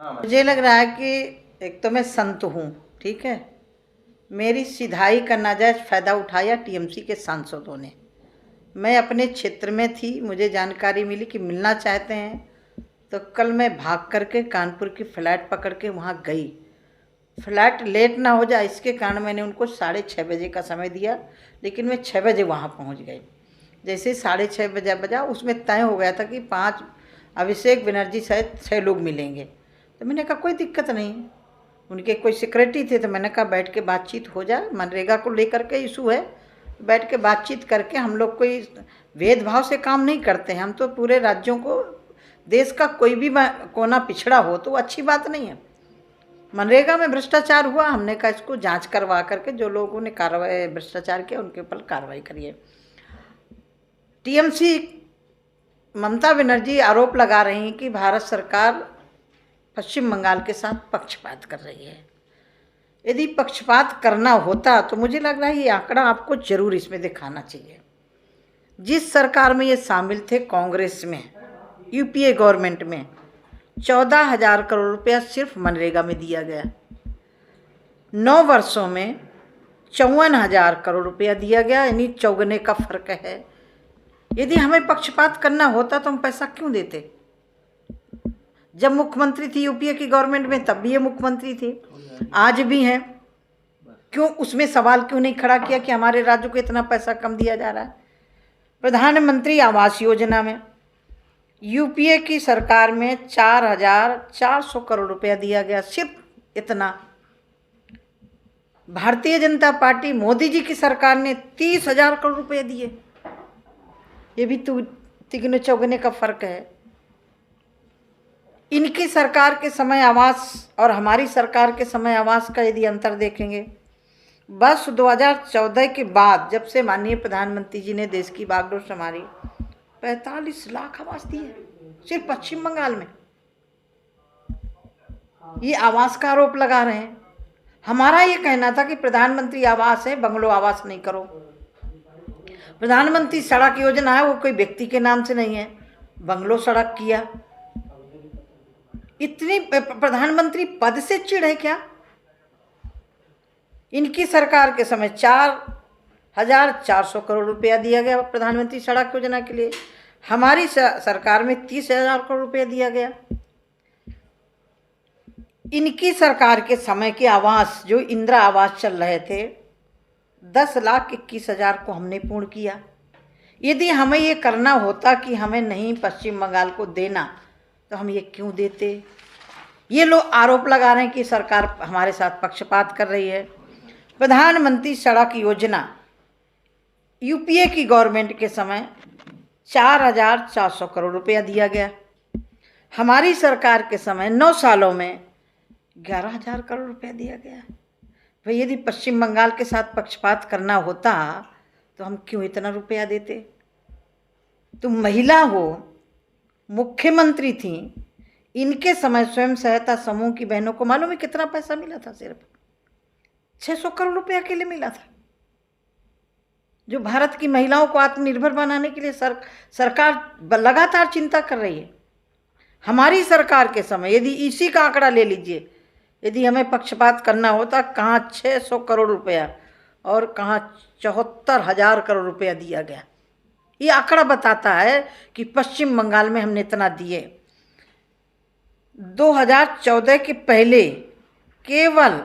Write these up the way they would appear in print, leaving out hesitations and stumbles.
मुझे लग रहा है कि एक तो मैं संत हूँ, ठीक है। मेरी सिधाई का नाजायज फ़ायदा उठाया टीएमसी के सांसदों ने। मैं अपने क्षेत्र में थी, मुझे जानकारी मिली कि मिलना चाहते हैं, तो कल मैं भाग करके कानपुर की फ़्लाइट पकड़ के वहाँ गई। फ़्लाइट लेट ना हो जाए इसके कारण मैंने उनको 6:30 बजे का समय दिया, लेकिन मैं 6 बजे वहाँ पहुँच गई। जैसे 6:30 बजे बजा, उसमें तय हो गया था कि 5 अभिषेक बनर्जी सहित 6 लोग मिलेंगे। तो मैंने कहा कोई दिक्कत नहीं, उनके कोई सेक्रेटरी थे, तो मैंने कहा बैठ के बातचीत हो जाए, मनरेगा को लेकर के इशू है, बैठ के बातचीत करके, हम लोग कोई भेदभाव से काम नहीं करते हैं, हम तो पूरे राज्यों को, देश का कोई भी कोना पिछड़ा हो तो अच्छी बात नहीं है। मनरेगा में भ्रष्टाचार हुआ, हमने कहा इसको जांच करवा करके जो लोगों ने कार्रवाई भ्रष्टाचार किया उनके ऊपर कार्रवाई करिए। टीएमसी ममता बनर्जी आरोप लगा रही हैं कि भारत सरकार पश्चिम बंगाल के साथ पक्षपात कर रही है। यदि पक्षपात करना होता तो मुझे लग रहा है ये आंकड़ा आपको जरूर इसमें दिखाना चाहिए। जिस सरकार में ये शामिल थे, कांग्रेस में, यूपीए गवर्नमेंट में, 14,000 करोड़ रुपया सिर्फ मनरेगा में दिया गया। 9 वर्षों में 54,000 करोड़ रुपया दिया गया, यानी चौगुने का फर्क है। यदि हमें पक्षपात करना होता तो हम पैसा क्यों देते? जब मुख्यमंत्री थी यूपीए की गवर्नमेंट में, तब भी ये मुख्यमंत्री थी, आज भी हैं, क्यों उसमें सवाल क्यों नहीं खड़ा किया कि हमारे राज्य को इतना पैसा कम दिया जा रहा है? प्रधानमंत्री आवास योजना में यूपीए की सरकार में 4,400 करोड़ रुपया दिया गया, सिर्फ इतना। भारतीय जनता पार्टी मोदी जी की सरकार ने 30,000 करोड़ रुपये दिए। ये भी तो तिगने चौगुने का फर्क है। इनकी सरकार के समय आवास और हमारी सरकार के समय आवास का यदि अंतर देखेंगे, बस 2014 के बाद, जब से माननीय प्रधानमंत्री जी ने देश की बागडोर संभाली, 45 लाख आवास दिए सिर्फ पश्चिम बंगाल में। ये आवास का आरोप लगा रहे हैं। हमारा ये कहना था कि प्रधानमंत्री आवास है, बंगलो आवास नहीं करो। प्रधानमंत्री सड़क योजना है, वो कोई व्यक्ति के नाम से नहीं है, बंगलो सड़क किया। इतनी प्रधानमंत्री पद से चिढ़ है क्या? इनकी सरकार के समय 4,400 करोड़ रुपया दिया गया प्रधानमंत्री सड़क योजना के लिए। हमारी सरकार में 30,000 करोड़ रुपया दिया गया। इनकी सरकार के समय के आवास, जो इंदिरा आवास चल रहे थे, 10,21,000 को हमने पूर्ण किया। यदि हमें ये करना होता कि हमें नहीं पश्चिम बंगाल को देना, तो हम ये क्यों देते? ये लोग आरोप लगा रहे हैं कि सरकार हमारे साथ पक्षपात कर रही है। प्रधानमंत्री सड़क योजना यूपीए की गवर्नमेंट के समय 4,400 करोड़ रुपया दिया गया। हमारी सरकार के समय 9 सालों में 11,000 करोड़ रुपया दिया गया। भाई यदि पश्चिम बंगाल के साथ पक्षपात करना होता तो हम क्यों इतना रुपया देते? तुम महिला हो, मुख्यमंत्री थी, इनके समय स्वयं सहायता समूह की बहनों को मालूम है कितना पैसा मिला था? सिर्फ 600 करोड़ रुपया के लिए मिला था, जो भारत की महिलाओं को आत्मनिर्भर बनाने के लिए सरकार लगातार चिंता कर रही है। हमारी सरकार के समय, यदि इसी का आंकड़ा ले लीजिए, यदि हमें पक्षपात करना होता, कहाँ 600 करोड़ रुपया और कहाँ 74,000 करोड़ रुपया दिया गया। ये आंकड़ा बताता है कि पश्चिम बंगाल में हमने इतना दिए। 2014 के पहले केवल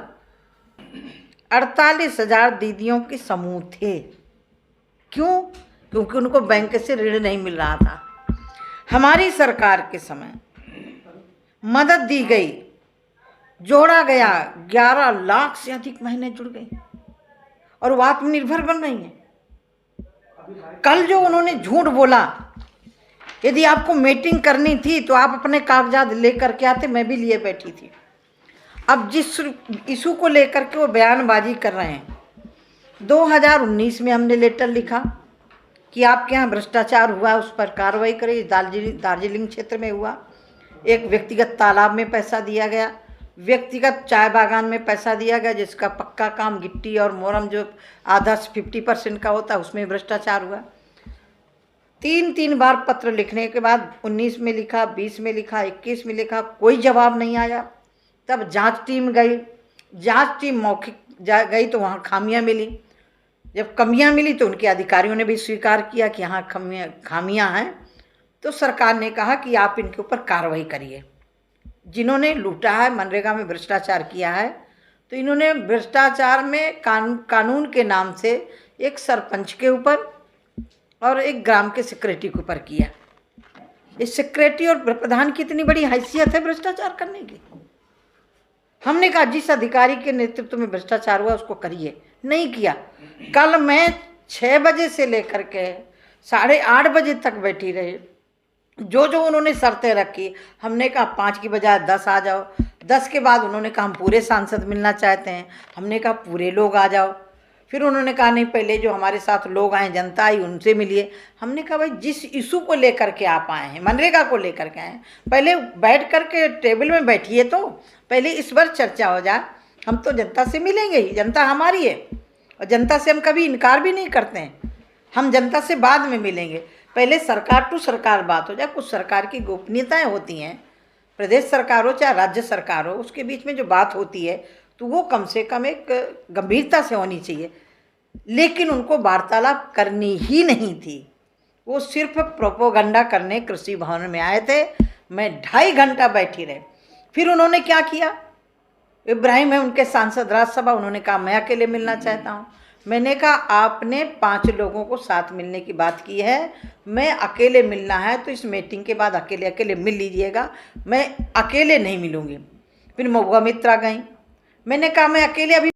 48,000 दीदियों के समूह थे। क्यों? क्योंकि उनको बैंक से ऋण नहीं मिल रहा था। हमारी सरकार के समय मदद दी गई, जोड़ा गया, 11 लाख से अधिक महीने जुड़ गए और वो आत्मनिर्भर बन रही हैं। कल जो उन्होंने झूठ बोला, यदि आपको मीटिंग करनी थी तो आप अपने कागजात लेकर के आते, मैं भी लिए बैठी थी। अब जिस इशू को लेकर के वो बयानबाजी कर रहे हैं, 2019 में हमने लेटर लिखा कि आपके यहाँ भ्रष्टाचार हुआ, उस पर कार्रवाई करें। दार्जिलिंग क्षेत्र में हुआ, एक व्यक्तिगत तालाब में पैसा दिया गया, व्यक्तिगत चाय बागान में पैसा दिया गया, जिसका पक्का काम गिट्टी और मोरम जो आधा 50% का होता है, उसमें भ्रष्टाचार हुआ। 3 बार पत्र लिखने के बाद 19 में लिखा, 20 में लिखा, 21 में लिखा, कोई जवाब नहीं आया। तब जांच टीम गई, जांच टीम मौखिक गई तो वहाँ खामियां मिली। जब कमियां मिली तो उनके अधिकारियों ने भी स्वीकार किया कि यहाँ खामियां हैं। तो सरकार ने कहा कि आप इनके ऊपर कार्रवाई करिए। जिन्होंने लूटा है, मनरेगा में भ्रष्टाचार किया है, तो इन्होंने भ्रष्टाचार में कानून के नाम से एक सरपंच के ऊपर और एक ग्राम के सेक्रेटरी के ऊपर किया। इस सेक्रेटरी और प्रधान की इतनी बड़ी हैसियत है भ्रष्टाचार करने की। हमने कहा जिस अधिकारी के नेतृत्व में भ्रष्टाचार हुआ उसको करिए, नहीं किया। कल मैं 6 बजे से लेकर के 8:30 बजे तक बैठी रही। जो उन्होंने शर्तें रखी, हमने कहा 5 की बजाय 10 आ जाओ। 10 के बाद उन्होंने कहा हम पूरे सांसद मिलना चाहते हैं। हमने कहा पूरे लोग आ जाओ। फिर उन्होंने कहा नहीं, पहले जो हमारे साथ लोग आए, जनता आई, उनसे मिलिए। हमने कहा भाई जिस इशू को लेकर के आप आए हैं, मनरेगा को लेकर के आए हैं, पहले बैठ कर के टेबल में बैठिए, तो पहले इस पर चर्चा हो जाए। हम तो जनता से मिलेंगे ही, जनता हमारी है और जनता से हम कभी इनकार भी नहीं करते हैं। हम जनता से बाद में मिलेंगे, पहले सरकार टू सरकार बात हो जाए। कुछ सरकार की गोपनीयताएं होती हैं, प्रदेश सरकार हो चाहे राज्य सरकार हो, उसके बीच में जो बात होती है तो वो कम से कम एक गंभीरता से होनी चाहिए। लेकिन उनको वार्तालाप करनी ही नहीं थी, वो सिर्फ प्रोपोगंडा करने कृषि भवन में आए थे। मैं 2.5 घंटा बैठी रही। फिर उन्होंने क्या किया, इब्राहिम है उनके सांसद राज्यसभा, उन्होंने कहा मैं अकेले मिलना चाहता हूँ। मैंने कहा आपने 5 लोगों को साथ मिलने की बात की है, मैं अकेले मिलना है तो इस मीटिंग के बाद अकेले अकेले मिल लीजिएगा, मैं अकेले नहीं मिलूँगी। फिर महुआ मित्रा गई, मैंने कहा मैं अकेले अभी